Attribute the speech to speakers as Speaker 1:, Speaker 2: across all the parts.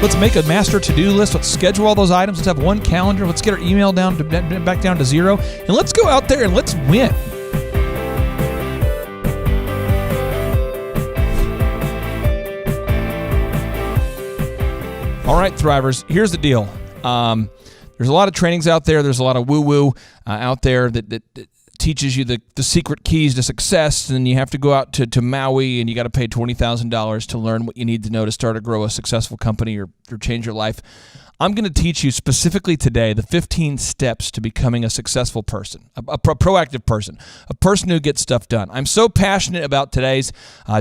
Speaker 1: Let's make a master to-do list. Let's schedule all those items. Let's have one calendar. Let's get our email back down to zero. And let's go out there and let's win. All right, Thrivers, here's the deal. There's a lot of trainings out there. There's a lot of woo-woo out there that teaches you the secret keys to success, and you have to go out to Maui, and you got to pay $20,000 to learn what you need to know to start or grow a successful company or change your life. I'm going to teach you specifically today the 15 steps to becoming a successful person, a proactive person, a person who gets stuff done. I'm so passionate about today's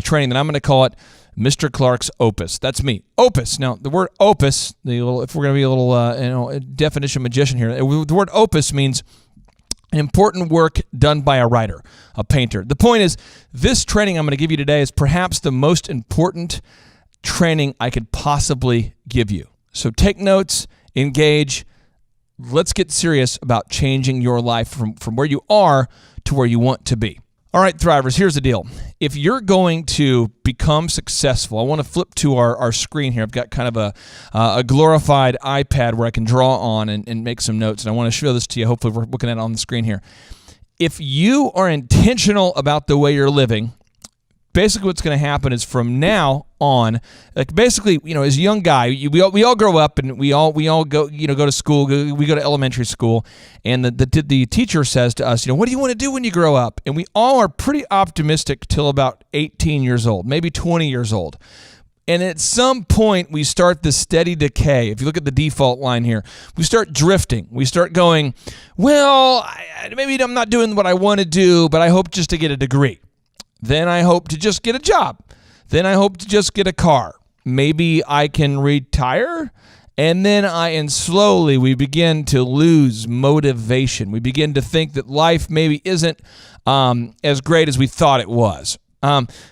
Speaker 1: training that I'm going to call it Mr. Clark's Opus. That's me. Opus. Now, the word opus, if we're going to be a little definition magician here, the word opus means important work done by a writer, a painter. The point is, this training I'm going to give you today is perhaps the most important training I could possibly give you. So take notes, engage. Let's get serious about changing your life from where you are to where you want to be. All right, Thrivers, here's the deal. If you're going to become successful, I want to flip to our screen here. I've got kind of a glorified iPad where I can draw on and make some notes, and I want to show this to you. Hopefully we're looking at it on the screen here. If you are intentional about the way you're living, basically what's going to happen is from now on, like basically, as a young guy, we all grow up and we all go go to school. We go to elementary school, and the teacher says to us, what do you want to do when you grow up? And we all are pretty optimistic till about 18 years old, maybe 20 years old. And at some point, we start the steady decay. If you look at the default line here, we start drifting. We start going, well, maybe I'm not doing what I want to do, but I hope just to get a degree. Then I hope to just get a job. Then I hope to just get a car. Maybe I can retire. And slowly we begin to lose motivation. We begin to think that life maybe isn't as great as we thought it was.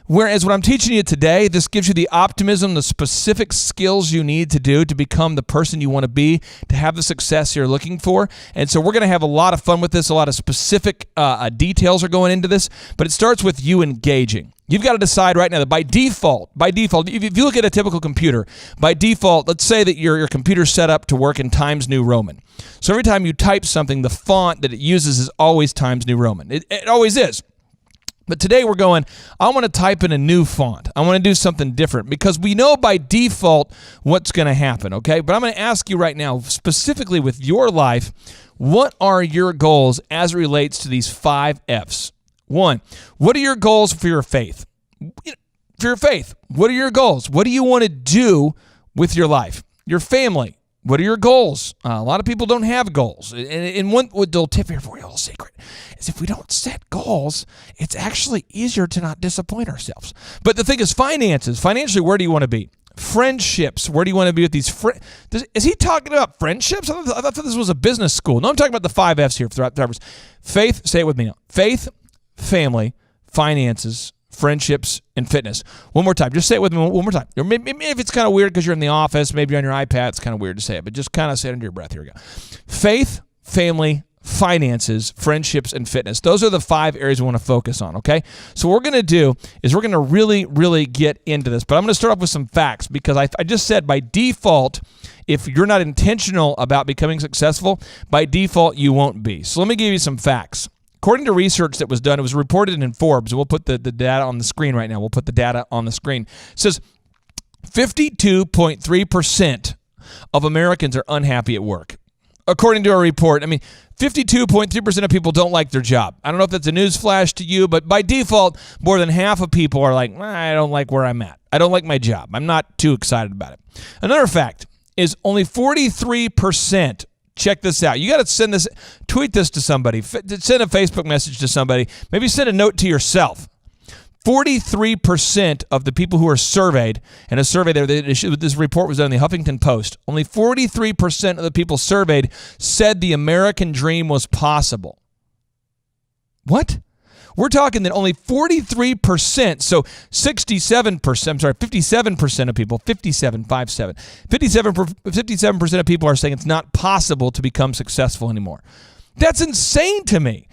Speaker 1: Whereas what I'm teaching you today, this gives you the optimism, the specific skills you need to do to become the person you want to be, to have the success you're looking for. And so we're going to have a lot of fun with this. A lot of specific details are going into this, but it starts with you engaging. You've got to decide right now that by default, if you look at a typical computer, by default, let's say that your computer's set up to work in Times New Roman. So every time you type something, the font that it uses is always Times New Roman. It always is. But today we're going, I want to type in a new font. I want to do something different because we know by default what's going to happen, okay? But I'm going to ask you right now, specifically with your life, what are your goals as it relates to these 5 F's? 1, what are your goals for your faith? For your faith, what are your goals? What do you want to do with your life? Your family, what are your goals? A lot of people don't have goals. And one little tip here for you, a little secret, is if we don't set goals, it's actually easier to not disappoint ourselves. But the thing is finances. Financially, where do you want to be? Friendships, where do you want to be with these friends? Is he talking about friendships? I thought this was a business school. No, I'm talking about the 5 F's here. Faith, say it with me now. Faith, family, finances, friendships, and fitness. One more time. Just say it with me one more time. Maybe if it's kind of weird because you're in the office, maybe you're on your iPad, it's kind of weird to say it, but just kind of say it under your breath. Here we go. Faith, family, finances, friendships, and fitness. Those are the 5 areas we want to focus on, okay? So what we're going to do is we're going to really, really get into this, but I'm going to start off with some facts because I just said by default, if you're not intentional about becoming successful, by default, you won't be. So let me give you some facts. According to research that was done, it was reported in Forbes. We'll put the data on the screen right now. We'll put the data on the screen. It says 52.3% of Americans are unhappy at work. According to a report, 52.3% of people don't like their job. I don't know if that's a news flash to you, but by default, more than half of people are like, I don't like where I'm at. I don't like my job. I'm not too excited about it. Another fact is only 43%. Check this out. You got to tweet this to somebody, send a Facebook message to somebody, maybe send a note to yourself. 43% of the people who are surveyed, and a survey there, this report was done in the Huffington Post, only 43% of the people surveyed said the American dream was possible. What? We're talking that only 43%, so 57% of people, 57% of people are saying it's not possible to become successful anymore. That's insane to me.